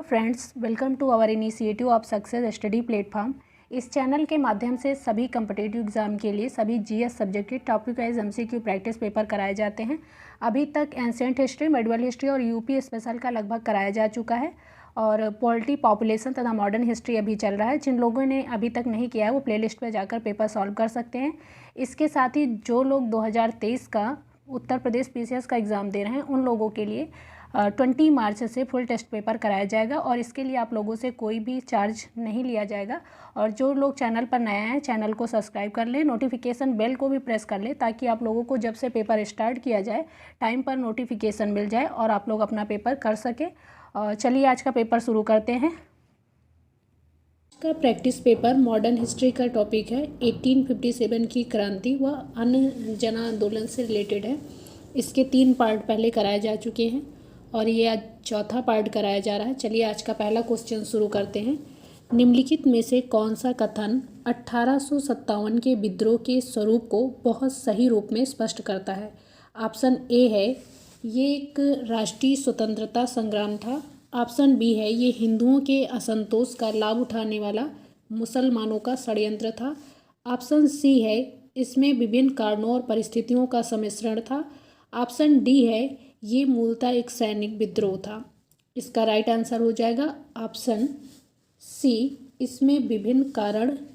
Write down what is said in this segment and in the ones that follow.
Friends, welcome to our initiative of success study platform. इस channel के माध्यम से सभी कम्पिटिटिव एग्जाम के लिए सभी जीएस सब्जेक्ट के topic wise MCQ practice paper कराए जाते हैं। अभी तक एंशिएंट हिस्ट्री, मेडिवल हिस्ट्री और यूपी स्पेशल का लगभग कराया जा चुका है और पॉलिटी, पॉपुलेशन तथा मॉडर्न हिस्ट्री अभी चल रहा है। जिन लोगों ने अभी तक नहीं किया है वो प्लेलिस्ट पर जाकर पेपर सॉल्व कर सकते हैं। इसके साथ ही जो लोग 2023 का उत्तर प्रदेश पीसीएस का एग्ज़ाम दे रहे हैं उन लोगों के लिए 20 मार्च से फुल टेस्ट पेपर कराया जाएगा और इसके लिए आप लोगों से कोई भी चार्ज नहीं लिया जाएगा। और जो लोग चैनल पर नए हैं चैनल को सब्सक्राइब कर लें, नोटिफिकेशन बेल को भी प्रेस कर लें ताकि आप लोगों को जब से पेपर स्टार्ट किया जाए टाइम पर नोटिफिकेशन मिल जाए और आप लोग अपना पेपर कर सकें। चलिए आज का पेपर शुरू करते हैं। का प्रैक्टिस पेपर मॉडर्न हिस्ट्री का टॉपिक है। 1857 की क्रांति व अन्य जन आंदोलन से रिलेटेड है। इसके 3 पार्ट पहले कराए जा चुके हैं और ये आज चौथा पार्ट कराया जा रहा है। चलिए आज का पहला क्वेश्चन शुरू करते हैं। निम्नलिखित में से कौन सा कथन 1857 के विद्रोह के स्वरूप को बहुत सही रूप में स्पष्ट करता है? ऑप्शन ए है ये एक राष्ट्रीय स्वतंत्रता संग्राम था। ऑप्शन बी है ये हिंदुओं के असंतोष का लाभ उठाने वाला मुसलमानों का षड्यंत्र था। ऑप्शन सी है इसमें विभिन्न कारणों और परिस्थितियों का सम्मिश्रण था। ऑप्शन डी है ये मूलतः एक सैनिक विद्रोह था। इसका राइट आंसर हो जाएगा ऑप्शन सी, इसमें विभिन्न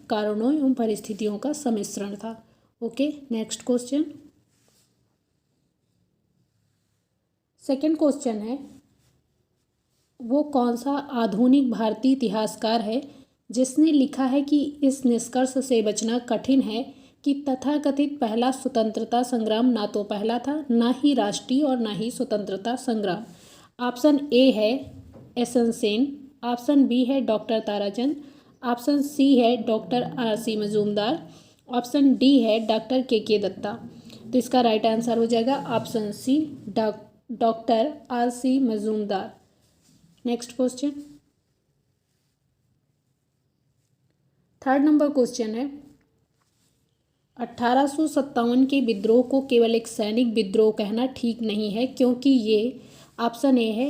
कारणों एवं परिस्थितियों का सम्मिश्रण था। Okay, next question. Second question है वो कौन सा आधुनिक भारतीय इतिहासकार है जिसने लिखा है कि इस निष्कर्ष से बचना कठिन है कि तथाकथित पहला स्वतंत्रता संग्राम ना तो पहला था, ना ही राष्ट्रीय और ना ही स्वतंत्रता संग्राम? ऑप्शन ए है एस.एन. सेन, ऑप्शन बी है डॉक्टर ताराचंद, ऑप्शन सी है doctor R C. Majumdar, option D है डॉक्टर के दत्ता। तो इसका राइट आंसर हो जाएगा option C, doctor R C. Majumdar. Next question. Third number question है 1857 के विद्रोह को केवल एक सैनिक विद्रोह कहना ठीक नहीं है क्योंकि ये ऑप्शन ए है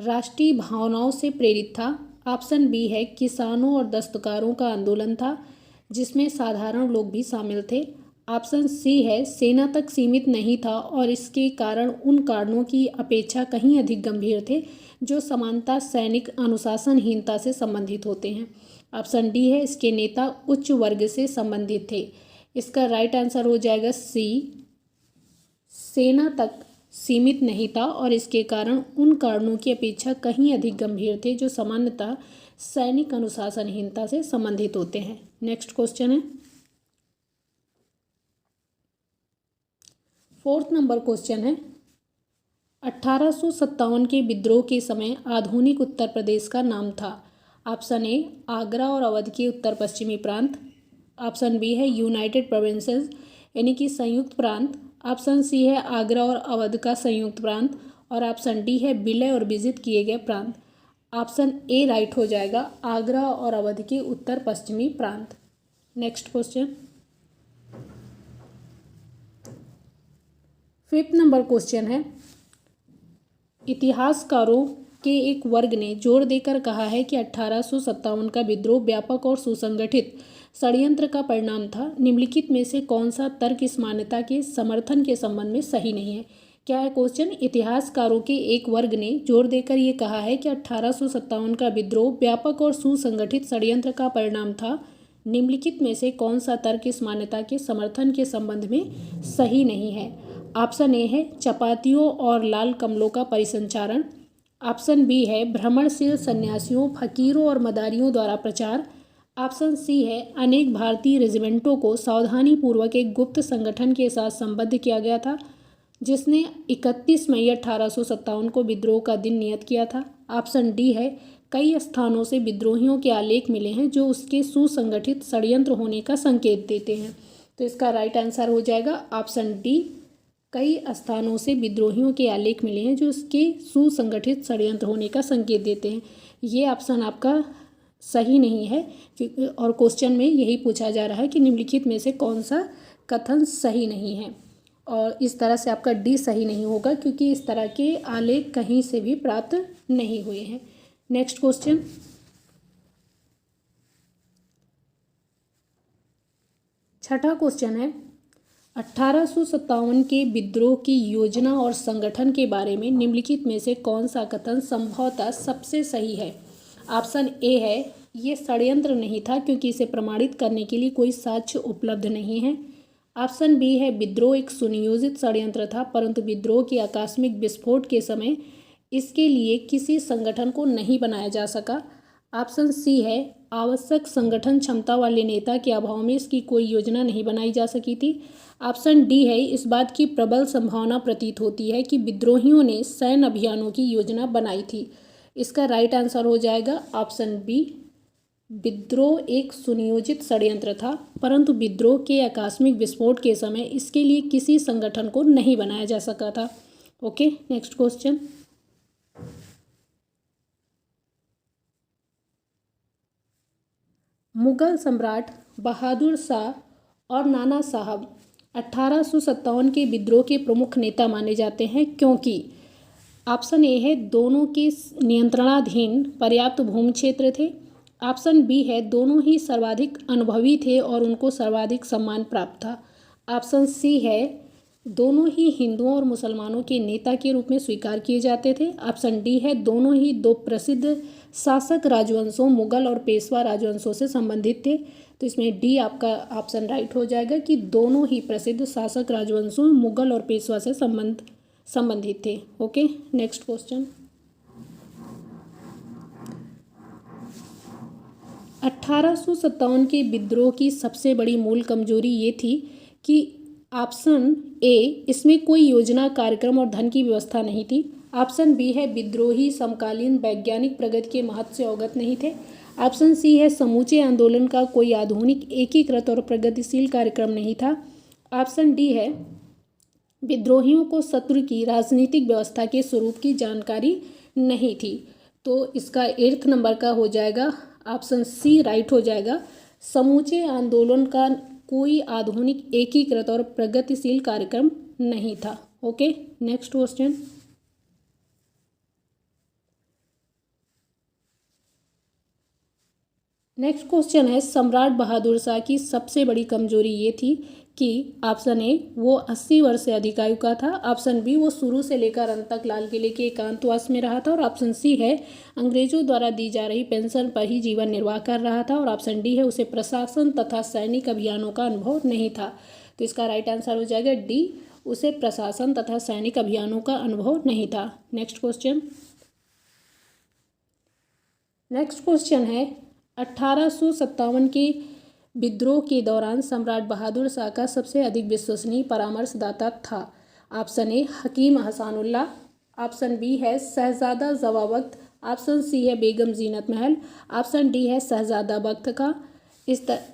राष्ट्रीय भावनाओं से प्रेरित था, ऑप्शन बी है किसानों और दस्तकारों का आंदोलन था जिसमें साधारण लोग भी शामिल थे, ऑप्शन सी है सेना तक सीमित नहीं था और इसके कारण उन कारणों की अपेक्षा कहीं अधिक गंभीर थे जो समानता सैनिक अनुशासनहीनता से संबंधित होते हैं, ऑप्शन डी है इसके नेता उच्च वर्ग से संबंधित थे। इसका राइट आंसर हो जाएगा सी, सेना तक सीमित नहीं था और इसके कारण उन कारणों की अपेक्षा कहीं अधिक गंभीर थे जो सामान्यतः सैनिक अनुशासनहीनता से संबंधित होते हैं। नेक्स्ट क्वेश्चन है फोर्थ नंबर क्वेश्चन है 1857 के विद्रोह के समय आधुनिक उत्तर प्रदेश का नाम था। ऑप्शन ए आगरा और अवध के उत्तर पश्चिमी प्रांत, ऑप्शन बी है यूनाइटेड प्रोविंसेस यानी कि संयुक्त प्रांत, ऑप्शन सी है आगरा और अवध का संयुक्त प्रांत और ऑप्शन डी है विलय और विजित किए गए प्रांत। ऑप्शन ए राइट हो जाएगा आगरा और अवध के उत्तर पश्चिमी प्रांत। Next question. Fifth number question है इतिहासकारों के एक वर्ग ने जोर देकर कहा है कि 1857 का विद्रोह व्यापक और सुसंगठित षड्यंत्र का परिणाम था। निम्नलिखित में से कौन सा तर्क इस मान्यता के समर्थन के संबंध में सही नहीं है? क्या है क्वेश्चन? इतिहासकारों के एक वर्ग ने जोर देकर ये कहा है कि 1857 का विद्रोह व्यापक और सुसंगठित षड्यंत्र का परिणाम था। निम्नलिखित में से कौन सा तर्क इस मान्यता के समर्थन के संबंध में सही नहीं है? ऑप्शन ए है चपातियों और लाल कमलों का परिसंचारण, ऑप्शन बी है भ्रमणशील सन्यासियों, फकीरों और मदारियों द्वारा प्रचार, ऑप्शन सी है अनेक भारतीय रेजिमेंटों को सावधानीपूर्वक एक गुप्त संगठन के साथ संबद्ध किया गया था जिसने 31 मई 1857 को विद्रोह का दिन नियत किया था, ऑप्शन डी है कई स्थानों से विद्रोहियों के आलेख मिले हैं जो उसके सुसंगठित षड्यंत्र होने का संकेत देते हैं। तो इसका राइट आंसर हो जाएगा ऑप्शन डी, कई स्थानों से विद्रोहियों के आलेख मिले हैं जो उसके सुसंगठित षड्यंत्र होने का संकेत देते हैं। ये ऑप्शन आपका सही नहीं है और क्वेश्चन में यही पूछा जा रहा है कि निम्नलिखित में से कौन सा कथन सही नहीं है और इस तरह से आपका डी सही नहीं होगा क्योंकि इस तरह के आलेख कहीं से भी प्राप्त नहीं हुए हैं। नेक्स्ट क्वेश्चन, छठा क्वेश्चन है 1857 के विद्रोह की योजना और संगठन के बारे में निम्नलिखित में से कौन सा कथन संभवतः सबसे सही है। ऑप्शन ए है ये षड्यंत्र नहीं था क्योंकि इसे प्रमाणित करने के लिए कोई साक्ष्य उपलब्ध नहीं है। ऑप्शन बी है विद्रोह एक सुनियोजित षड्यंत्र था परंतु विद्रोह के आकस्मिक विस्फोट के समय इसके लिए किसी संगठन को नहीं बनाया जा सका। ऑप्शन सी है आवश्यक संगठन क्षमता वाले नेता के अभाव में इसकी कोई योजना नहीं बनाई जा सकी थी। ऑप्शन डी है इस बात की प्रबल संभावना प्रतीत होती है कि विद्रोहियों ने सैन्य अभियानों की योजना बनाई थी। इसका राइट आंसर हो जाएगा ऑप्शन बी, विद्रोह एक सुनियोजित षड्यंत्र था परंतु विद्रोह के आकस्मिक विस्फोट के समय इसके लिए किसी संगठन को नहीं बनाया जा सका था। ओके, नेक्स्ट क्वेश्चन, मुगल सम्राट बहादुर शाह और नाना साहब 1857 के विद्रोह के प्रमुख नेता माने जाते हैं क्योंकि ऑप्शन ए है दोनों के नियंत्रणाधीन पर्याप्त भूमि क्षेत्र थे। ऑप्शन बी है दोनों ही सर्वाधिक अनुभवी थे और उनको सर्वाधिक सम्मान प्राप्त था। ऑप्शन सी है दोनों ही हिंदुओं और मुसलमानों के नेता के रूप में स्वीकार किए जाते थे। ऑप्शन डी है दोनों ही दो प्रसिद्ध शासक राजवंशों मुगल और पेशवा राजवंशों से संबंधित थे। तो इसमें डी आपका ऑप्शन राइट हो जाएगा कि दोनों ही प्रसिद्ध शासक राजवंशों मुगल और पेशवा से संबंधित थे। ओके, नेक्स्ट क्वेश्चन, 1857 के विद्रोह की सबसे बड़ी मूल कमजोरी ये थी कि ऑप्शन ए इसमें कोई योजना कार्यक्रम और धन की व्यवस्था नहीं थी। ऑप्शन बी है विद्रोही समकालीन वैज्ञानिक प्रगति के महत्व से अवगत नहीं थे। ऑप्शन सी है समूचे आंदोलन का कोई आधुनिक एकीकृत और प्रगतिशील कार्यक्रम नहीं था। ऑप्शन डी है विद्रोहियों को शत्रु की राजनीतिक व्यवस्था के स्वरूप की जानकारी नहीं थी। तो इसका 8 नंबर का हो जाएगा ऑप्शन सी राइट हो जाएगा, समूचे आंदोलन का कोई आधुनिक एकीकृत और प्रगतिशील कार्यक्रम नहीं था। Okay, next question, next question है सम्राट बहादुर शाह की सबसे बड़ी कमजोरी ये थी कि ऑप्शन ए वो 80 वर्ष से अधिक आयु का था। ऑप्शन बी वो शुरू से लेकर अंत तक लाल किले के एकांतवास में रहा था। और ऑप्शन सी है अंग्रेजों द्वारा दी जा रही पेंशन पर ही जीवन निर्वाह कर रहा था। और ऑप्शन डी है उसे प्रशासन तथा सैनिक अभियानों का अनुभव नहीं था। तो इसका राइट आंसर हो जाएगा डी, उसे प्रशासन तथा सैनिक अभियानों का अनुभव नहीं था। नेक्स्ट क्वेश्चन, नेक्स्ट क्वेश्चन है 1857 के विद्रोह के दौरान सम्राट बहादुर शाह का सबसे अधिक विश्वसनीय परामर्शदाता था। Option A Hakim Hasanullah, option B है शहजादा जवाबख्त, ऑप्शन सी है बेगम जीनत महल, ऑप्शन डी है शहजादा बख्त का।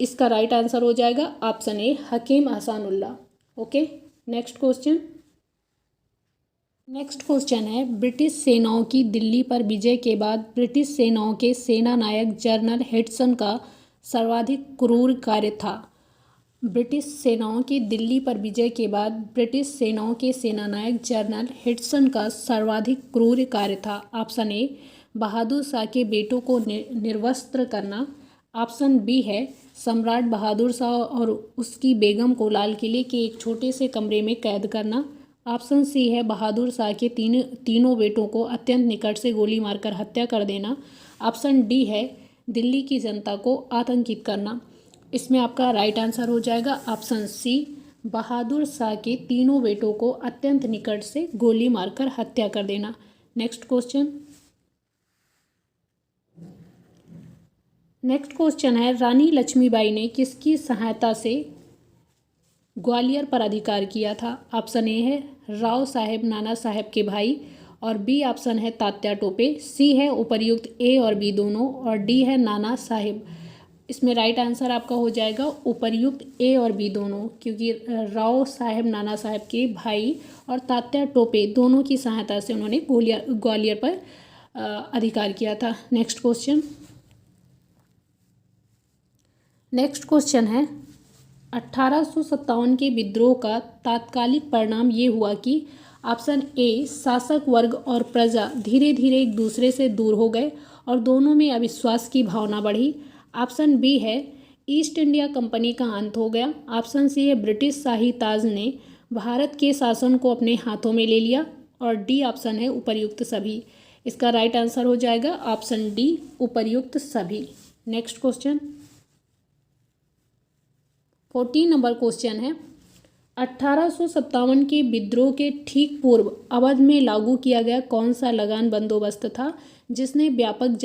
इसका राइट आंसर हो जाएगा option A Hakim Hasanullah. Okay, next question, next question है ब्रिटिश सेनाओं की दिल्ली पर विजय के बाद ब्रिटिश सेनाओं के सेना नायक जनरल हेडसन का सर्वाधिक क्रूर कार्य था। ब्रिटिश सेनाओं की दिल्ली पर विजय के बाद ब्रिटिश सेनाओं के सेनानायक जनरल हेडसन का सर्वाधिक क्रूर कार्य था। ऑप्शन ए बहादुर शाह के बेटों को निर्वस्त्र करना। ऑप्शन बी है सम्राट बहादुर शाह और उसकी बेगम को लाल किले के एक छोटे से कमरे में कैद करना। ऑप्शन सी है बहादुर शाह के तीनों बेटों को अत्यंत निकट से गोली मारकर हत्या कर देना। ऑप्शन डी है दिल्ली की जनता को आतंकित करना। इसमें आपका राइट आंसर हो जाएगा ऑप्शन सी, बहादुर शाह के तीनों बेटों को अत्यंत निकट से गोली मारकर हत्या कर देना। नेक्स्ट क्वेश्चन, नेक्स्ट क्वेश्चन है रानी लक्ष्मीबाई ने किसकी सहायता से ग्वालियर पर अधिकार किया था। ऑप्शन ए है राव साहेब नाना साहेब के भाई, और बी ऑप्शन है तात्या टोपे, सी है उपर्युक्त ए और बी दोनों, और डी है नाना साहेब। इसमें राइट आंसर आपका हो जाएगा उपर्युक्त ए और बी दोनों, क्योंकि राव साहेब नाना साहेब के भाई और तात्या टोपे दोनों की सहायता से उन्होंने ग्वालियर पर अधिकार किया था। नेक्स्ट क्वेश्चन, नेक्स्ट क्वेश्चन है 1857 के विद्रोह का तात्कालिक परिणाम ये हुआ कि ऑप्शन ए शासक वर्ग और प्रजा धीरे धीरे एक दूसरे से दूर हो गए, और दोनों में अविश्वास की भावना बढ़ी। ऑप्शन बी है ईस्ट इंडिया कंपनी का अंत हो गया। ऑप्शन सी है ब्रिटिश शाही ताज ने भारत के शासन को अपने हाथों में ले लिया। और डी ऑप्शन है उपर्युक्त सभी। इसका राइट आंसर हो जाएगा ऑप्शन डी उपर्युक्त सभी। नेक्स्ट क्वेश्चन 14 नंबर क्वेश्चन है 1857 के विद्रोह के ठीक पूर्व अवध में लागू किया गया कौन सा लगान बंदोबस्त था जिसने व्यापक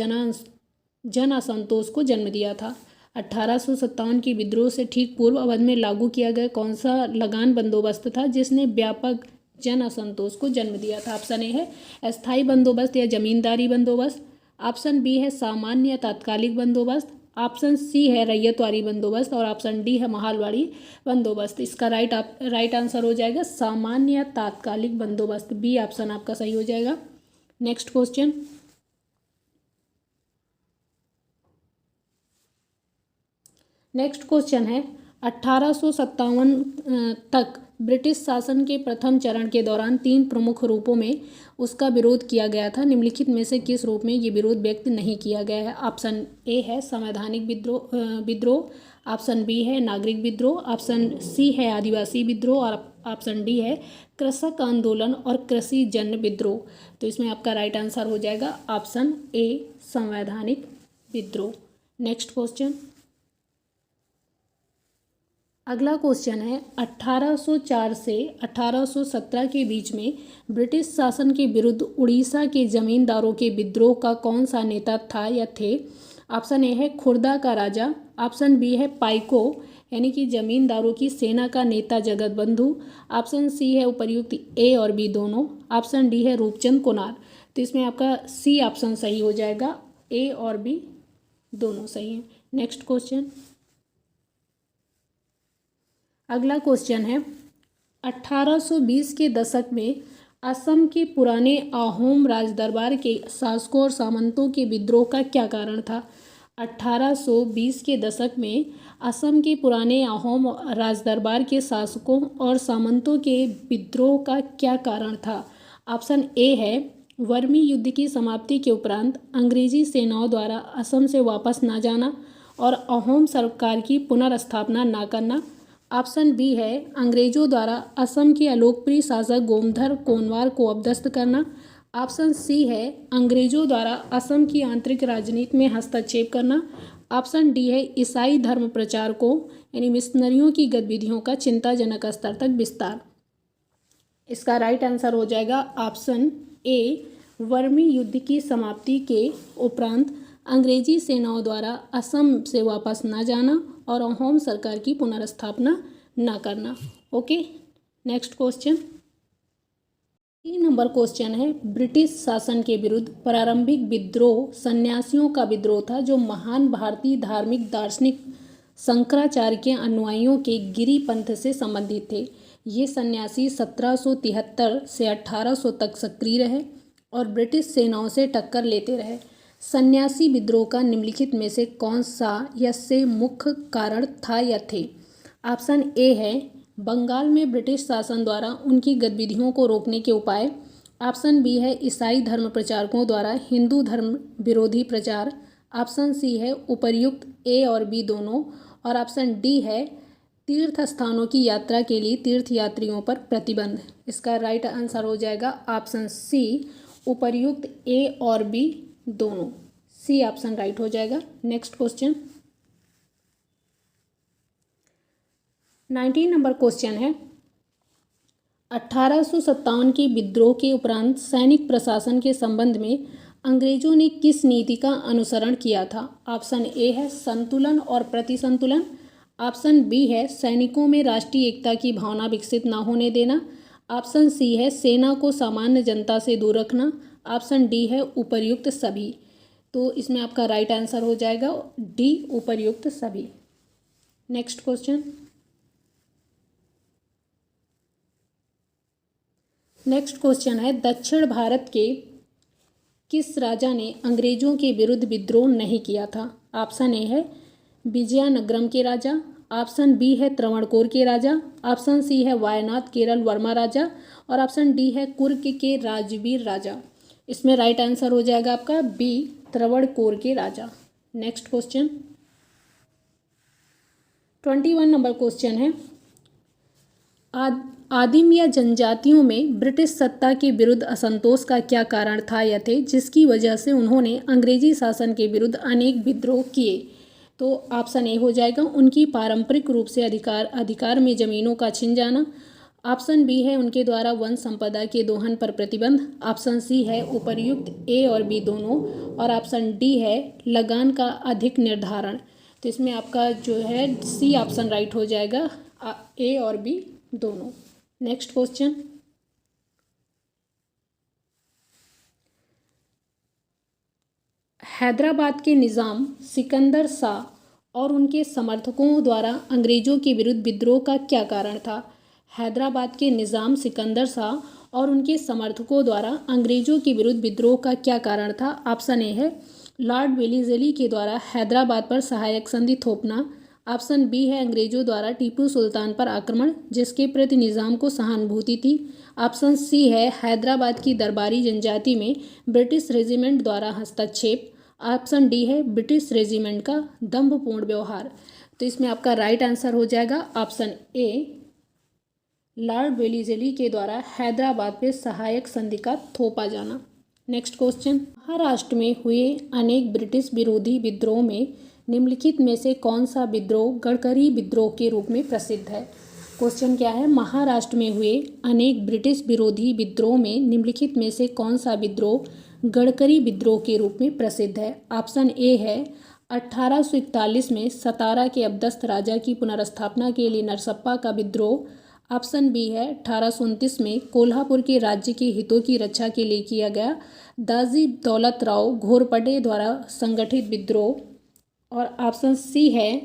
जन असंतोष को जन्म दिया था। 1857 के विद्रोह से ठीक पूर्व अवध में लागू किया गया कौन सा लगान बंदोबस्त था जिसने व्यापक जन असंतोष को जन्म दिया था। ऑप्शन ए है अस्थायी बंदोबस्त या जमींदारी बंदोबस्त। ऑप्शन बी है सामान्य या तात्कालिक बंदोबस्त। ऑप्शन सी है रैयतवारी बंदोबस्त और ऑप्शन डी है महालवाड़ी बंदोबस्त। इसका राइट आंसर हो जाएगा सामान्य या तात्कालिक बंदोबस्त। बी ऑप्शन आपका सही हो जाएगा। नेक्स्ट क्वेश्चन है 1857 तक ब्रिटिश शासन के प्रथम चरण के दौरान 3 प्रमुख रूपों में उसका विरोध किया गया था। निम्नलिखित में से किस रूप में ये विरोध व्यक्त नहीं किया गया है। ऑप्शन ए है संवैधानिक विद्रोह। ऑप्शन बी है नागरिक विद्रोह। ऑप्शन सी है आदिवासी विद्रोह और ऑप्शन डी है कृषक आंदोलन और कृषि जन विद्रोह। तो इसमें आपका राइट आंसर हो जाएगा ऑप्शन ए संवैधानिक विद्रोह। नेक्स्ट क्वेश्चन अगला क्वेश्चन है 1804 से 1817 के बीच में ब्रिटिश शासन के विरुद्ध उड़ीसा के जमींदारों के विद्रोह का कौन सा नेता था या थे। ऑप्शन ए है खुर्दा का राजा। ऑप्शन बी है पाइको यानी कि जमींदारों की सेना का नेता जगत बंधु। ऑप्शन सी है उपर्युक्त ए और बी दोनों। ऑप्शन डी है रूपचंद कोनार। तो इसमें आपका सी ऑप्शन सही हो जाएगा, ए और बी दोनों सही हैं। नेक्स्ट क्वेश्चन अगला क्वेश्चन है 1820 के दशक में असम के पुराने अहोम राजदरबार के शासकों और सामंतों के विद्रोह का क्या कारण था। 1820 के दशक में असम के पुराने अहोम राजदरबार के शासकों और सामंतों के विद्रोह का क्या कारण था। ऑप्शन ए है वर्मी युद्ध की समाप्ति के उपरांत अंग्रेजी सेनाओं द्वारा असम से वापस न जाना और अहोम सरकार की पुनर्स्थापना न करना। ऑप्शन बी है अंग्रेजों द्वारा असम के अलोकप्रिय शासक गोमधर कोनवार को अपदस्थ करना। ऑप्शन सी है अंग्रेजों द्वारा असम की आंतरिक राजनीति में हस्तक्षेप करना। ऑप्शन डी है ईसाई धर्म प्रचारकों यानी मिशनरियों की गतिविधियों का चिंताजनक स्तर तक विस्तार। इसका राइट आंसर हो जाएगा ऑप्शन ए वर्मी युद्ध की समाप्ति के उपरांत अंग्रेजी सेनाओं द्वारा असम से वापस न जाना और अहोम सरकार की पुनर्स्थापना न करना। Okay, next question 3 number question है ब्रिटिश शासन के विरुद्ध प्रारंभिक विद्रोह सन्यासियों का विद्रोह था जो महान भारतीय धार्मिक दार्शनिक शंकराचार्य के अनुयायियों के गिरि पंथ से संबंधित थे। ये सन्यासी 1773 से 1800 तक सक्रिय रहे और ब्रिटिश सेनाओं से टक्कर लेते रहे। सन्यासी विद्रोह का निम्नलिखित में से कौन सा या से मुख्य कारण था या थे। ऑप्शन ए है बंगाल में ब्रिटिश शासन द्वारा उनकी गतिविधियों को रोकने के उपाय। ऑप्शन बी है ईसाई धर्म प्रचारकों द्वारा हिंदू धर्म विरोधी प्रचार। ऑप्शन सी है उपर्युक्त ए और बी दोनों और ऑप्शन डी है तीर्थ स्थानों की यात्रा के लिए तीर्थयात्रियों पर प्रतिबंध। इसका राइट आंसर हो जाएगा ऑप्शन सी उपर्युक्त ए और बी दोनों। सी ऑप्शन राइट हो जाएगा। नेक्स्ट क्वेश्चन 19 नंबर क्वेश्चन है 1857 के विद्रोह के उपरांत सैनिक प्रशासन के संबंध में अंग्रेजों ने किस नीति का अनुसरण किया था। ऑप्शन ए है संतुलन और प्रतिसंतुलन। ऑप्शन बी है सैनिकों में राष्ट्रीय एकता की भावना विकसित न होने देना। ऑप्शन सी है सेना को सामान्य जनता से दूर रखना। ऑप्शन डी है उपर्युक्त सभी। तो इसमें आपका राइट आंसर हो जाएगा डी उपर्युक्त सभी। नेक्स्ट क्वेश्चन है दक्षिण भारत के किस राजा ने अंग्रेजों के विरुद्ध विद्रोह नहीं किया था। ऑप्शन ए है विजयनगरम के राजा। ऑप्शन बी है त्रावणकोर के राजा। ऑप्शन सी है वायनाड केरल वर्मा राजा और ऑप्शन डी है कुर्ग के राजवीर राजा। इसमें राइट आंसर हो जाएगा आपका बी त्रावणकोर के राजा। नेक्स्ट क्वेश्चन 21 नंबर क्वेश्चन है, आदिम या जनजातियों में ब्रिटिश सत्ता के विरुद्ध असंतोष का क्या कारण था या थे जिसकी वजह से उन्होंने अंग्रेजी शासन के विरुद्ध अनेक विद्रोह किए? तो ऑप्शन ए हो जाएगा उनकी पारंपरिक रूप से अधिकार में जमीनों का छिन जाना। ऑप्शन बी है उनके द्वारा वन संपदा के दोहन पर प्रतिबंध। ऑप्शन सी है उपर्युक्त ए और बी दोनों। और ऑप्शन डी है लगान का अधिक निर्धारण। तो इसमें आपका जो है सी ऑप्शन राइट हो जाएगा, ए और बी दोनों। नेक्स्ट क्वेश्चन हैदराबाद के निज़ाम सिकंदर शाह और उनके समर्थकों द्वारा अंग्रेजों के विरुद्ध विद्रोह का क्या कारण था? हैदराबाद के निज़ाम सिकंदर शाह और उनके समर्थकों द्वारा अंग्रेजों के विरुद्ध विद्रोह का क्या कारण था? ऑप्शन ए है लॉर्ड वेलिस्ली के द्वारा हैदराबाद पर सहायक संधि थोपना। ऑप्शन बी है अंग्रेजों द्वारा टीपू सुल्तान पर आक्रमण जिसके प्रति निज़ाम को सहानुभूति थी। ऑप्शन सी है हैदराबाद की दरबारी जनजाति में ब्रिटिश रेजिमेंट द्वारा हस्तक्षेप। ऑप्शन डी है ब्रिटिश रेजिमेंट का दंभपूर्ण व्यवहार। तो इसमें आपका राइट आंसर हो जाएगा ऑप्शन ए, लॉर्ड वेलिस्ली के द्वारा हैदराबाद पे सहायक संधि का थोपा जाना। नेक्स्ट क्वेश्चन महाराष्ट्र में हुए अनेक ब्रिटिश विरोधी विद्रोह में निम्नलिखित में से कौन सा विद्रोह गडकरी विद्रोह के रूप में प्रसिद्ध है? क्वेश्चन क्या है, महाराष्ट्र में हुए अनेक ब्रिटिश विरोधी विद्रोह में निम्नलिखित में से कौन सा विद्रोह गडकरी विद्रोह के रूप में प्रसिद्ध है? ऑप्शन ए है 1841 में सतारा के अबदस्त राजा की पुनर्स्थापना के लिए नरसप्पा का विद्रोह। ऑप्शन बी है 1829 में कोल्हापुर के राज्य के हितों की रक्षा के लिए किया गया दाजी दौलत राव घोरपडे द्वारा संगठित विद्रोह। और ऑप्शन सी है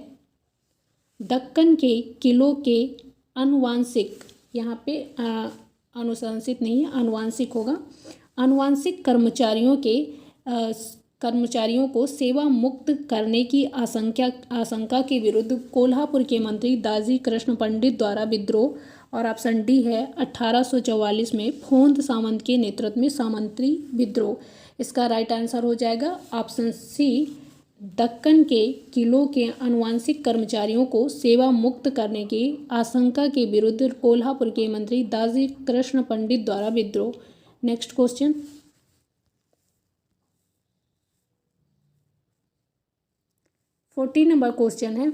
दक्कन के किलों के अनुवांशिक, यहाँ पे अनुशंसित नहीं है, अनुवांशिक होगा, अनुवांशिक कर्मचारियों को सेवा मुक्त करने की आशंका के विरुद्ध कोल्हापुर के मंत्री दाजी कृष्ण पंडित द्वारा विद्रोह। और ऑप्शन डी है 1844 में फोंद सामंत के नेतृत्व में सामंती विद्रोह। इसका राइट आंसर हो जाएगा ऑप्शन सी, दक्कन के किलों के अनुवांशिक कर्मचारियों को सेवा मुक्त करने की आशंका के विरुद्ध कोल्हापुर के मंत्री दाजी कृष्ण पंडित द्वारा विद्रोह। नेक्स्ट क्वेश्चन 40 नंबर क्वेश्चन है,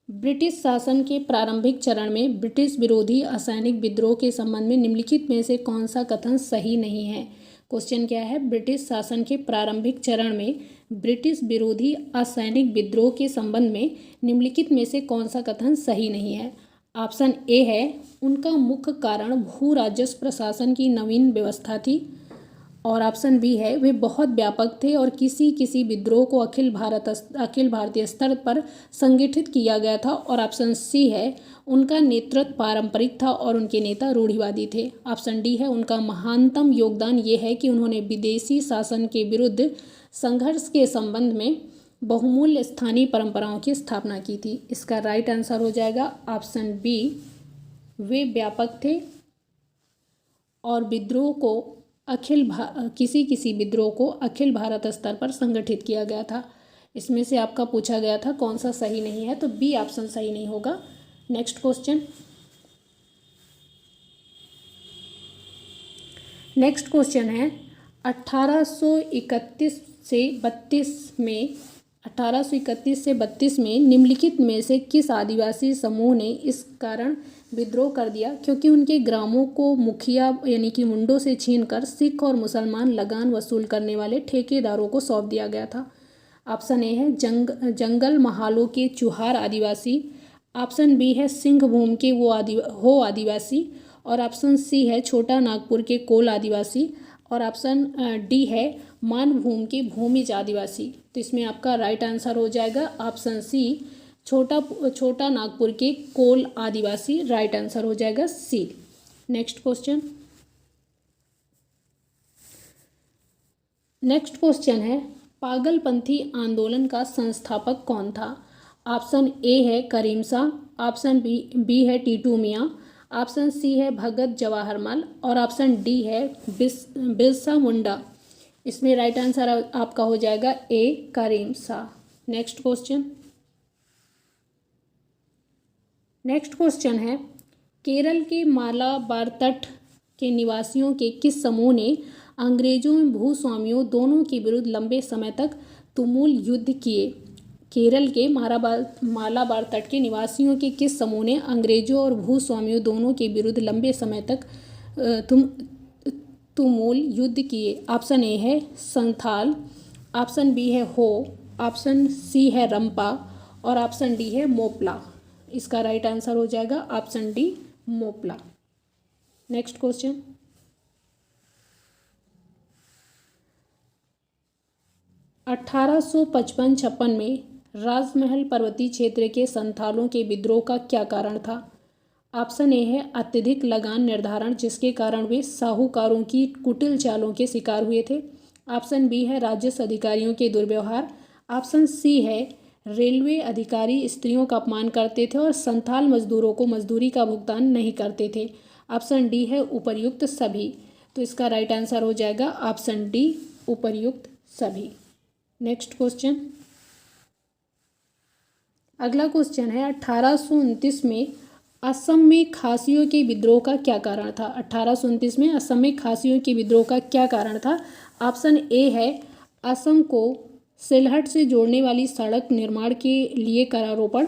ब्रिटिश शासन के प्रारंभिक चरण में ब्रिटिश विरोधी असैनिक विद्रोह के संबंध में निम्नलिखित में से कौन सा कथन सही नहीं है? क्वेश्चन क्या है, ब्रिटिश शासन के प्रारंभिक चरण में ब्रिटिश विरोधी असैनिक विद्रोह के संबंध में निम्नलिखित में से कौन सा कथन सही नहीं है? ऑप्शन ए है उनका मुख्य कारण भू राजस्व प्रशासन की नवीन व्यवस्था थी। और ऑप्शन बी है वे बहुत व्यापक थे और किसी विद्रोह को अखिल भारतीय स्तर पर संगठित किया गया था। और ऑप्शन सी है उनका नेतृत्व पारंपरिक था और उनके नेता रूढ़िवादी थे। ऑप्शन डी है उनका महानतम योगदान ये है कि उन्होंने विदेशी शासन के विरुद्ध संघर्ष के संबंध में बहुमूल्य स्थानीय परंपराओं की स्थापना की थी। इसका राइट आंसर हो जाएगा ऑप्शन बी, वे व्यापक थे और विद्रोह को किसी विद्रोह को अखिल भारत स्तर पर संगठित किया गया था। इसमें से आपका पूछा गया था कौन सा सही नहीं है, तो बी ऑप्शन सही नहीं होगा। नेक्स्ट क्वेश्चन है 1831 से 32 में निम्नलिखित में से किस आदिवासी समूह ने इस कारण विद्रोह कर दिया क्योंकि उनके ग्रामों को मुखिया यानी कि मुंडों से छीनकर सिख और मुसलमान लगान वसूल करने वाले ठेकेदारों को सौंप दिया गया था? ऑप्शन ए है जंगल महालों के चुहार आदिवासी। ऑप्शन बी है सिंहभूम के हो आदिवासी। और ऑप्शन सी है छोटा नागपुर के कोल आदिवासी। और ऑप्शन डी है मानभूम के भूमिज आदिवासी। तो इसमें आपका राइट आंसर हो जाएगा ऑप्शन सी, छोटा नागपुर के कोल आदिवासी। राइट आंसर हो जाएगा सी। नेक्स्ट क्वेश्चन है पागलपंथी आंदोलन का संस्थापक कौन था? ऑप्शन ए है करीम शाह। ऑप्शन बी है टीटू मियाँ। ऑप्शन सी है भगत जवाहरलाल। और ऑप्शन डी है बिरसा मुंडा। इसमें राइट आंसर आपका हो जाएगा ए करीम शाह। नेक्स्ट क्वेश्चन है, केरल के मालाबार तट के निवासियों के किस समूह ने अंग्रेजों एवं भूस्वामियों दोनों के विरुद्ध लंबे समय तक तुमुल युद्ध किए? केरल के मालाबार तट के निवासियों के किस समूह ने अंग्रेजों और भूस्वामियों दोनों के विरुद्ध लंबे समय तक तुमुल युद्ध किए? ऑप्शन ए है संथाल, ऑप्शन बी है हो, ऑप्शन सी है रंपा और ऑप्शन डी है मोपला। इसका राइट आंसर हो जाएगा option D Moplah. Next question, 1855-56 में राजमहल पर्वतीय क्षेत्र के संथालों के विद्रोह का क्या कारण था? ऑप्शन ए है अत्यधिक लगान निर्धारण, जिसके कारण वे साहूकारों की कुटिल चालों के शिकार हुए थे। ऑप्शन बी है राजस्व अधिकारियों के दुर्व्यवहार। ऑप्शन सी है रेलवे अधिकारी स्त्रियों का अपमान करते थे और संथाल मजदूरों को मजदूरी का भुगतान नहीं करते थे। ऑप्शन डी है उपर्युक्त सभी। तो इसका राइट आंसर हो जाएगा ऑप्शन डी उपर्युक्त सभी। नेक्स्ट क्वेश्चन, अगला क्वेश्चन है 1829 में असम में खासियों के विद्रोह का क्या कारण था? 1829 में असम में खासियों के विद्रोह का क्या कारण था? ऑप्शन ए है असम को सिलहट से जोड़ने वाली सड़क निर्माण के लिए करारोपण।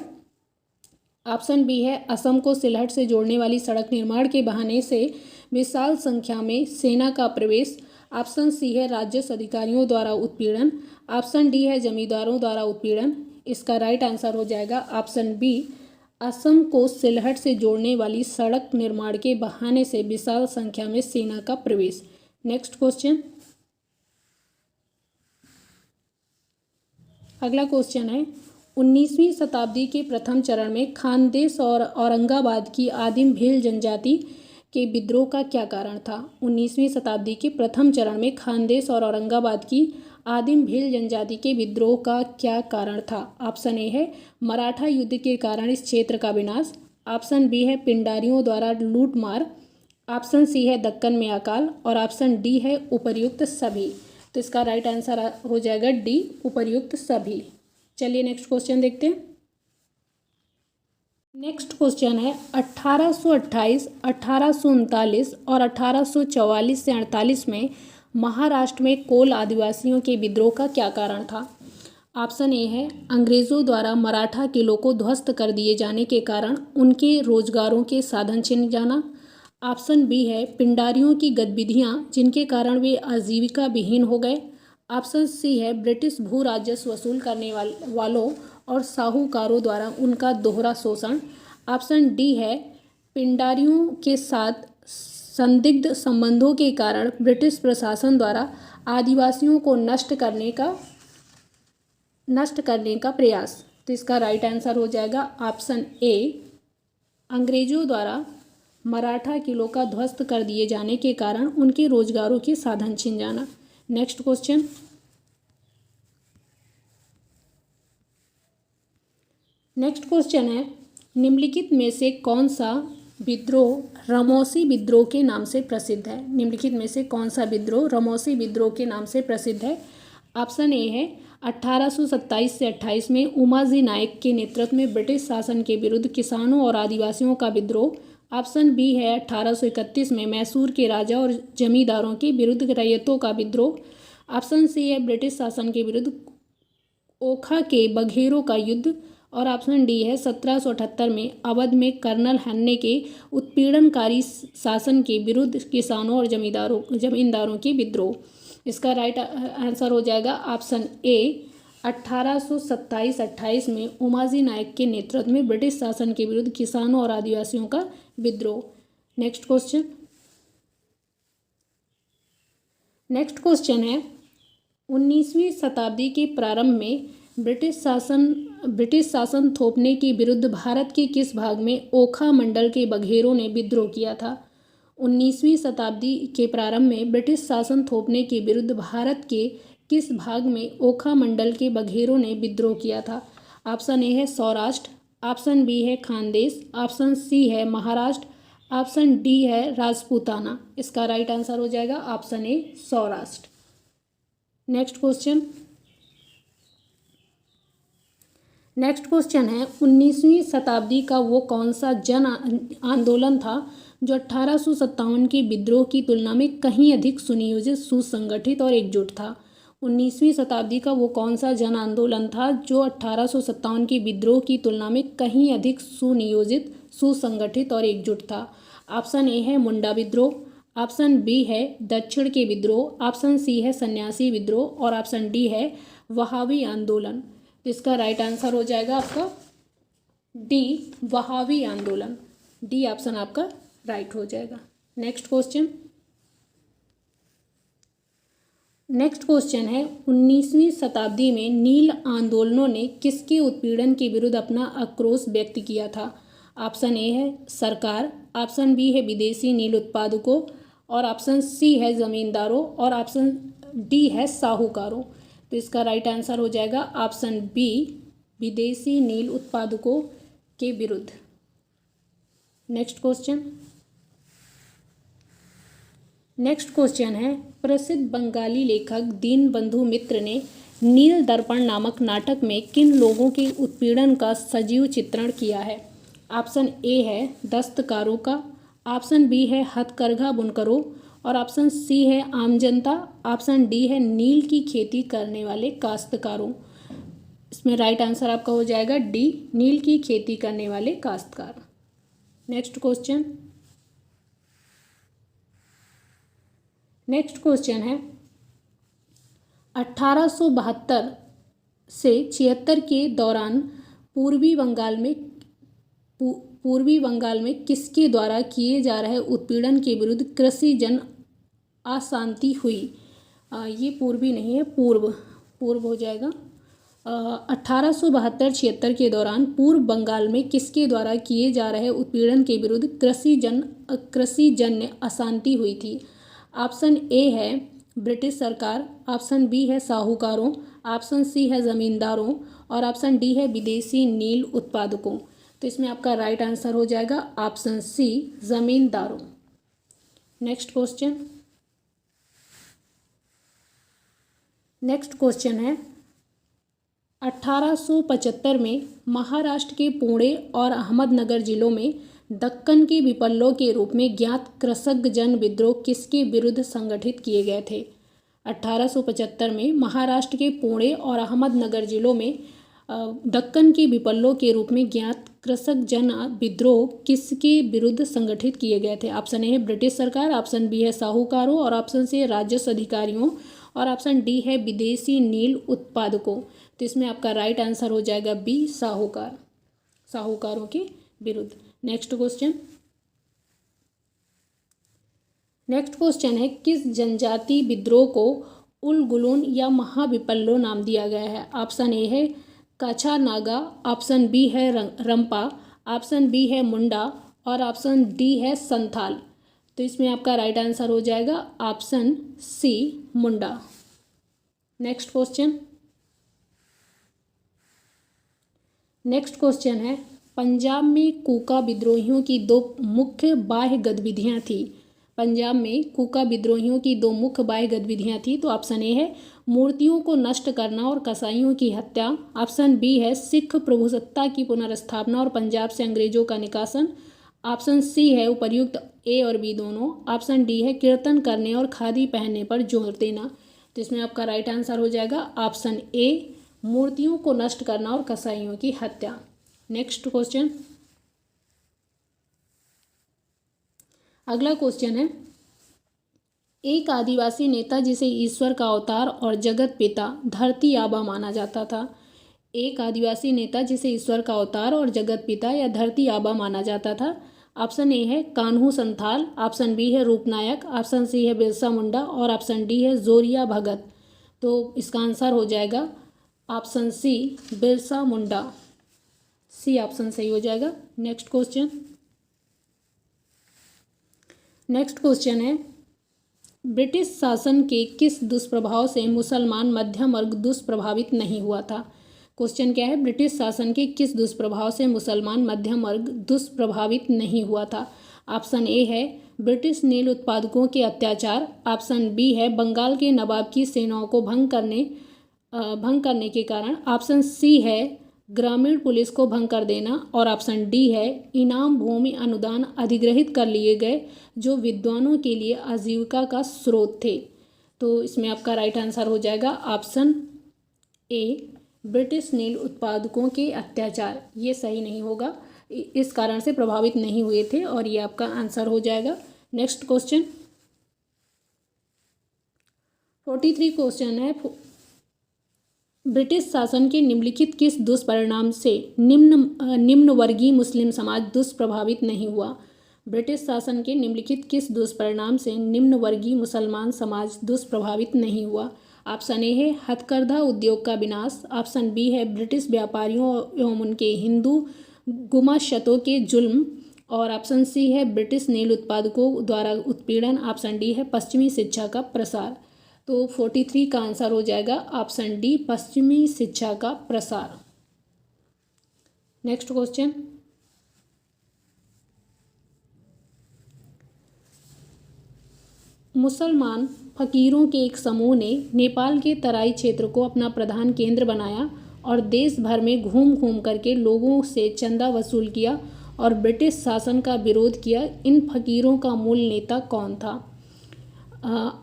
ऑप्शन बी है असम को सिलहट से जोड़ने वाली सड़क निर्माण के बहाने से विशाल संख्या में सेना का प्रवेश। ऑप्शन सी है राजस्व अधिकारियों द्वारा उत्पीड़न। ऑप्शन डी है जमींदारों द्वारा उत्पीड़न। इसका राइट आंसर हो जाएगा ऑप्शन बी, असम को सिलहट से जोड़ने वाली सड़क निर्माण के बहाने से विशाल संख्या में सेना का प्रवेश। नेक्स्ट क्वेश्चन, अगला क्वेश्चन है 19वीं शताब्दी के प्रथम चरण में खानदेश और औरंगाबाद की आदिम भील जनजाति के विद्रोह का क्या कारण था? 19वीं शताब्दी के प्रथम चरण में खानदेश और औरंगाबाद की आदिम भील जनजाति के विद्रोह का क्या कारण था? ऑप्शन ए है मराठा युद्ध के कारण इस क्षेत्र का विनाश। ऑप्शन बी है पिंडारियों द्वारा लूटमार। ऑप्शन सी है दक्कन में अकाल और ऑप्शन डी है उपर्युक्त सभी। तो इसका राइट आंसर हो जाएगा डी उपर्युक्त सभी। चलिए नेक्स्ट क्वेश्चन देखते हैं। नेक्स्ट क्वेश्चन है 1828, 1839 और 1844 से 48 में महाराष्ट्र में कोल आदिवासियों के विद्रोह का क्या कारण था? ऑप्शन ए है अंग्रेज़ों द्वारा मराठा किलों को ध्वस्त कर दिए जाने के कारण उनके रोजगारों के साधन छिन जाना। ऑप्शन बी है पिंडारियों की गतिविधियां जिनके कारण वे आजीविका विहीन हो गए। ऑप्शन सी है ब्रिटिश भू राजस्व वसूल करने वालों और साहूकारों द्वारा उनका दोहरा शोषण। ऑप्शन डी है पिंडारियों के साथ संदिग्ध संबंधों के कारण ब्रिटिश प्रशासन द्वारा आदिवासियों को नष्ट करने का प्रयास। तो इसका राइट आंसर हो जाएगा ऑप्शन ए, अंग्रेजों द्वारा मराठा किलों का ध्वस्त कर दिए जाने के कारण उनके रोजगारों के साधन छिन जाना। नेक्स्ट क्वेश्चन, है निम्नलिखित में से कौन सा विद्रोह रमौसी विद्रोह के नाम से प्रसिद्ध है? निम्नलिखित में से कौन सा विद्रोह रमौसी विद्रोह के नाम से प्रसिद्ध है? ऑप्शन ए है 1827 से 28 में उमाजी नायक के नेतृत्व में ब्रिटिश शासन के विरुद्ध किसानों और आदिवासियों का विद्रोह। ऑप्शन बी है 1831 में मैसूर के राजा और जमींदारों के विरुद्ध रैयतों का विद्रोह। ऑप्शन सी है ब्रिटिश शासन के विरुद्ध ओखा के बघेरों का युद्ध और ऑप्शन डी है 1778 में अवध में कर्नल हन्ने के उत्पीड़नकारी शासन के विरुद्ध किसानों और जमींदारों के विद्रोह। इसका राइट आंसर हो जाएगा ऑप्शन ए, 1827-28 में उमाजी नायक के नेतृत्व में ब्रिटिश शासन के विरुद्ध किसानों और आदिवासियों का विद्रोह। नेक्स्ट क्वेश्चन है 19वीं शताब्दी के प्रारंभ में ब्रिटिश शासन थोपने के विरुद्ध भारत के किस भाग में ओखा मंडल के बघेरों ने विद्रोह किया था? 19वीं शताब्दी के प्रारंभ में ब्रिटिश शासन थोपने के विरुद्ध भारत के किस भाग में ओखा मंडल के बघेरों ने विद्रोह किया था? ऑप्शन ए है सौराष्ट्र, ऑप्शन बी है खानदेश, ऑप्शन सी है महाराष्ट्र, ऑप्शन डी है राजपूताना। इसका राइट आंसर हो जाएगा ऑप्शन ए सौराष्ट्र। नेक्स्ट क्वेश्चन है 19वीं शताब्दी का वो कौन सा जन आंदोलन था जो 1857 के विद्रोह की तुलना में कहीं अधिक सुनियोजित, सुसंगठित और एकजुट था। 19वीं शताब्दी का वो कौन सा जन आंदोलन था जो 1857 के विद्रोह की तुलना में कहीं अधिक सुनियोजित, सुसंगठित और एकजुट था। ऑप्शन ए है मुंडा विद्रोह, ऑप्शन बी है दक्षिण के विद्रोह, ऑप्शन सी है सन्यासी विद्रोह और ऑप्शन डी है वहाबी आंदोलन। तो इसका राइट आंसर हो जाएगा आपका डी, वहाबी आंदोलन। डी ऑप्शन आपका राइट हो जाएगा। नेक्स्ट क्वेश्चन है 19वीं शताब्दी में नील आंदोलनों ने किसके उत्पीड़न के विरुद्ध अपना आक्रोश व्यक्त किया था। ऑप्शन ए है सरकार, ऑप्शन बी है विदेशी नील उत्पादकों और ऑप्शन सी है जमींदारों और ऑप्शन डी है साहूकारों। तो इसका राइट आंसर हो जाएगा ऑप्शन बी, विदेशी नील उत्पादकों के विरुद्ध। नेक्स्ट क्वेश्चन है प्रसिद्ध बंगाली लेखक दीनबंधु मित्र ने नील दर्पण नामक नाटक में किन लोगों के उत्पीड़न का सजीव चित्रण किया है। ऑप्शन ए है दस्तकारों का, ऑप्शन बी है हथकरघा बुनकरों और ऑप्शन सी है आम जनता, ऑप्शन डी है नील की खेती करने वाले काश्तकारों। इसमें राइट आंसर आपका हो जाएगा डी, नील की खेती करने वाले काश्तकार। नेक्स्ट क्वेश्चन है 1872 से 76 के दौरान पूर्वी बंगाल में किसके द्वारा किए जा रहे उत्पीड़न के विरुद्ध कृषि जन अशांति हुई। ये पूर्वी नहीं है, पूर्व हो जाएगा। 1872-76 के दौरान पूर्व बंगाल में किसके द्वारा किए जा रहे उत्पीड़न के विरुद्ध कृषि जन्य अशांति हुई थी। ऑप्शन ए है ब्रिटिश सरकार, ऑप्शन बी है साहूकारों, ऑप्शन सी है जमींदारों और ऑप्शन डी है विदेशी नील उत्पादकों। तो इसमें आपका राइट आंसर हो जाएगा ऑप्शन सी, जमींदारों। नेक्स्ट क्वेश्चन है 1875 में महाराष्ट्र के पुणे और अहमदनगर जिलों में दक्कन के विप्लव के रूप में ज्ञात कृषक जन विद्रोह किसके विरुद्ध संगठित किए गए थे। 1875 में महाराष्ट्र के पुणे और अहमदनगर जिलों में दक्कन के विप्लव के रूप में ज्ञात कृषक जन विद्रोह किसके विरुद्ध संगठित किए गए थे। ऑप्शन ए है ब्रिटिश सरकार, ऑप्शन बी है साहूकारों और ऑप्शन सी है राजस्व अधिकारियों और ऑप्शन डी है विदेशी नील उत्पादकों। तो इसमें आपका राइट आंसर हो जाएगा बी, साहूकारों के विरुद्ध। नेक्स्ट क्वेश्चन है किस जनजाति विद्रोह को उलगुलून या महाविप्लव नाम दिया गया है। ऑप्शन ए है काछा नागा, ऑप्शन बी है रंपा, ऑप्शन बी है मुंडा और ऑप्शन डी है संथाल। तो इसमें आपका राइट आंसर हो जाएगा ऑप्शन सी, मुंडा। नेक्स्ट क्वेश्चन है पंजाब में कूका विद्रोहियों की दो मुख्य बाह्य गतिविधियां थी। पंजाब में कूका विद्रोहियों की दो मुख्य बाह्य गतिविधियां थी। तो ऑप्शन ए है मूर्तियों को नष्ट करना और कसाईयों की हत्या, ऑप्शन बी है सिख प्रभुसत्ता की पुनर्स्थापना और पंजाब से अंग्रेजों का निकासन, ऑप्शन सी है उपर्युक्त ए और बी दोनों, ऑप्शन डी है कीर्तन करने और खादी पहनने पर जोर देना। तो इसमें आपका राइट आंसर हो जाएगा ऑप्शन ए, मूर्तियों को नष्ट करना और कसाईयों की हत्या। नेक्स्ट क्वेश्चन, अगला क्वेश्चन है एक आदिवासी नेता जिसे ईश्वर का अवतार और जगत पिता धरती आबा माना जाता था। एक आदिवासी नेता जिसे ईश्वर का अवतार और जगत पिता या धरती आबा माना जाता था। ऑप्शन ए है कान्हू संथाल, ऑप्शन बी है रूपनायक, ऑप्शन सी है बिरसा मुंडा और ऑप्शन डी है जोरिया भगत। तो इसका आंसर हो जाएगा ऑप्शन सी, बिरसा मुंडा। सी ऑप्शन सही हो जाएगा। नेक्स्ट क्वेश्चन है ब्रिटिश शासन के किस दुष्प्रभाव से मुसलमान मध्यम वर्ग दुष्प्रभावित नहीं हुआ था। क्वेश्चन क्या है, ब्रिटिश शासन के किस दुष्प्रभाव से मुसलमान मध्यम वर्ग दुष्प्रभावित नहीं हुआ था। ऑप्शन ए है ब्रिटिश नील उत्पादकों के अत्याचार। ऑप्शन बी है बंगाल के नवाब की सेनाओं को भंग करने के कारण। ऑप्शन सी है ग्रामीण पुलिस को भंग कर देना। और ऑप्शन डी है इनाम भूमि अनुदान अधिग्रहित कर लिए गए जो विद्वानों के लिए आजीविका का स्रोत थे। तो इसमें आपका राइट आंसर हो जाएगा ऑप्शन ए, ब्रिटिश नील उत्पादकों के अत्याचार। ये सही नहीं होगा, इस कारण से प्रभावित नहीं हुए थे, और ये आपका आंसर हो जाएगा। नेक्स्ट क्वेश्चन 43 क्वेश्चन है, ब्रिटिश शासन के निम्नलिखित किस दुष्परिणाम से निम्न वर्गीय मुस्लिम समाज दुष्प्रभावित नहीं हुआ। ब्रिटिश शासन के निम्नलिखित किस दुष्परिणाम से निम्न वर्गीय मुसलमान समाज दुष्प्रभावित नहीं हुआ। ऑप्शन ए है हथकरघा उद्योग का विनाश। ऑप्शन बी है ब्रिटिश व्यापारियों एवं उनके हिंदू गुमाश्तों के जुल्म। और ऑप्शन सी है ब्रिटिश नील उत्पादकों द्वारा उत्पीड़न। ऑप्शन डी है पश्चिमी शिक्षा का प्रसार। तो 43 का आंसर हो जाएगा ऑप्शन डी, पश्चिमी शिक्षा का प्रसार। नेक्स्ट क्वेश्चन, मुसलमान फकीरों के एक समूह ने नेपाल के तराई क्षेत्र को अपना प्रधान केंद्र बनाया और देश भर में घूम घूम करके लोगों से चंदा वसूल किया और ब्रिटिश शासन का विरोध किया। इन फकीरों का मूल नेता कौन था।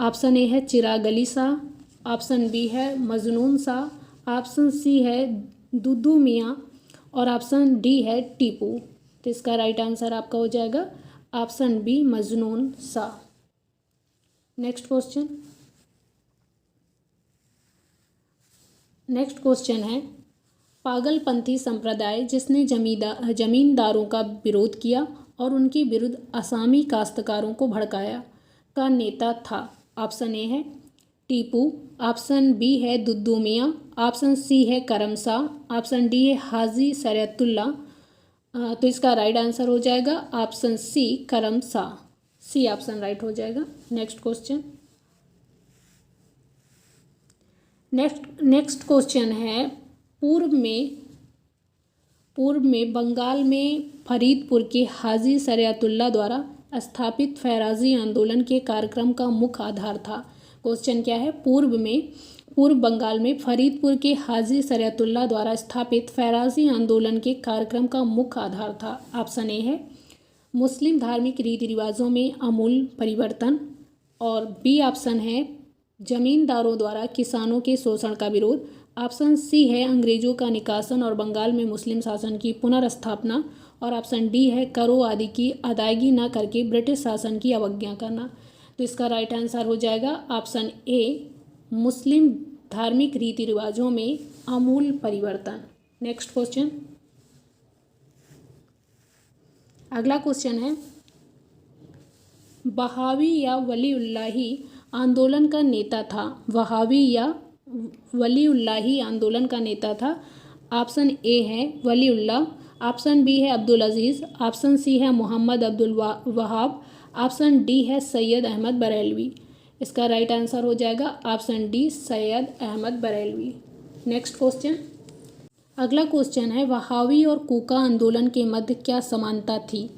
ऑप्शन ए है चिराग अली शाह। ऑप्शन बी है मजनून शाह। ऑप्शन सी है दुद्दू मियाँ। और ऑप्शन डी है टीपू। तो इसका राइट आंसर आपका हो जाएगा option B, Majnun Shah. Next question है, पागलपंथी संप्रदाय जिसने जमींदारों का विरोध किया और उनके विरुद्ध असामी काश्तकारों को भड़काया का नेता था। ऑप्शन ए है टीपू। ऑप्शन बी है दुद्दू मियाँ। ऑप्शन सी है करम शाह। ऑप्शन डी है हाजी शरीयतुल्लाह। तो इसका राइट आंसर हो जाएगा ऑप्शन सी, करम शाह। सी ऑप्शन राइट हो जाएगा। नेक्स्ट क्वेश्चन है, पूर्व में बंगाल में फरीदपुर के हाजी शरीयतुल्लाह द्वारा स्थापित फैराजी आंदोलन के कार्यक्रम का मुख्य आधार था। क्वेश्चन क्या है, पूर्व बंगाल में फरीदपुर के हाजी शरीयतुल्लाह द्वारा स्थापित फैराजी आंदोलन के कार्यक्रम का मुख्य आधार था। ऑप्शन ए है मुस्लिम धार्मिक रीति रिवाजों में आमूल परिवर्तन। और बी ऑप्शन है जमींदारों द्वारा किसानों के शोषण का विरोध। ऑप्शन सी है अंग्रेजों का निकासन और बंगाल में मुस्लिम शासन की पुनर्स्थापना। और ऑप्शन डी है करों आदि की अदायगी न करके ब्रिटिश शासन की अवज्ञा करना। तो इसका राइट आंसर हो जाएगा ऑप्शन ए, मुस्लिम धार्मिक रीति रिवाजों में आमूल परिवर्तन। नेक्स्ट क्वेश्चन, अगला क्वेश्चन है, वहाबी या वलीउल्लाही आंदोलन का नेता था। वहाबी या वलीउल्लाही आंदोलन का नेता था। ऑप्शन ए है वलीउल्लाह। ऑप्शन बी है अब्दुल अजीज़। ऑप्शन सी है मोहम्मद अब्दुल वहाब। ऑप्शन डी है सैयद अहमद बरेलवी। इसका राइट आंसर हो जाएगा option D, Syed Ahmad Barelvi. Next question, अगला क्वेश्चन है, वहाबी और कूका आंदोलन के मध्य क्या समानता थी।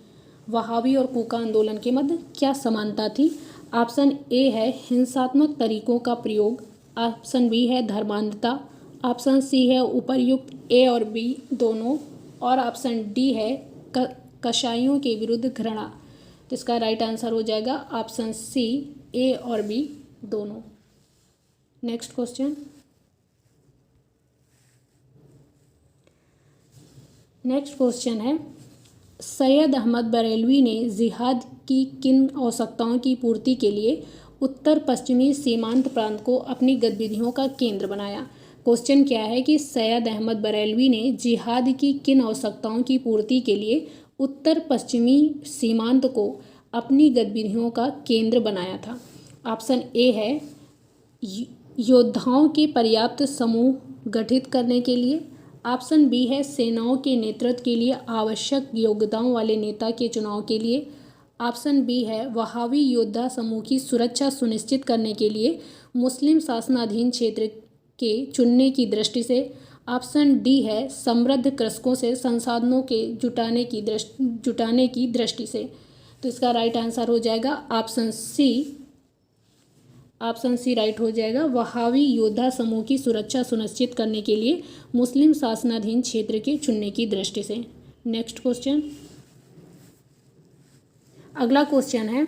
वहाबी और कूका आंदोलन के मध्य क्या समानता थी। ऑप्शन ए है हिंसात्मक तरीकों का प्रयोग। ऑप्शन बी है धर्मांधता। ऑप्शन सी है उपर्युक्त ए और बी दोनों। और ऑप्शन डी है कसाईयों के विरुद्ध घृणा। तो इसका राइट आंसर हो जाएगा ऑप्शन सी, ए और बी दोनों। नेक्स्ट क्वेश्चन है, सैयद अहमद बरेलवी ने जिहाद की किन आवश्यकताओं की पूर्ति के लिए उत्तर पश्चिमी सीमांत प्रांत को अपनी गतिविधियों का केंद्र बनाया। क्वेश्चन क्या है कि सैयद अहमद बरेलवी ने जिहाद की किन आवश्यकताओं की पूर्ति के लिए उत्तर पश्चिमी सीमांत को अपनी गतिविधियों का केंद्र बनाया था। ऑप्शन ए है योद्धाओं के पर्याप्त समूह गठित करने के लिए। ऑप्शन बी है सेनाओं के नेतृत्व के लिए आवश्यक योग्यताओं वाले नेता के चुनाव के लिए। ऑप्शन बी है वहाबी योद्धा समूह की सुरक्षा सुनिश्चित करने के लिए मुस्लिम शासनाधीन क्षेत्र के चुनने की दृष्टि से। ऑप्शन डी है समृद्ध कृषकों से संसाधनों के जुटाने की दृष्टि से। तो इसका राइट आंसर हो जाएगा ऑप्शन सी राइट हो जाएगा। वहावी योद्धा समूह की सुरक्षा सुनिश्चित करने के लिए मुस्लिम शासनाधीन क्षेत्र के चुनने की दृष्टि से। नेक्स्ट क्वेश्चन, अगला क्वेश्चन है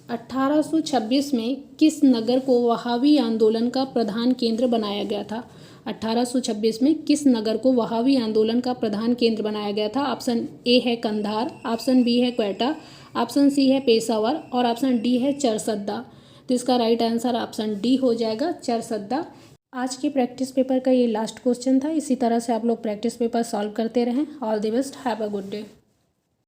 1826 में किस नगर को वहावी आंदोलन का प्रधान केंद्र बनाया गया था? 1826 में किस नगर को वहावी आंदोलन का प्रधान केंद्र बनाया गया था? ऑप्शन ए है कंधार, ऑप्शन बी है क्वेटा, ऑप्शन सी है पेशावर और ऑप्शन डी है चरसद्दा। तो इसका राइट आंसर ऑप्शन डी हो जाएगा, चरसद्दा। आज के प्रैक्टिस पेपर का ये लास्ट क्वेश्चन था। इसी तरह से आप लोग प्रैक्टिस पेपर सॉल्व करते रहें। All the best, have a good day.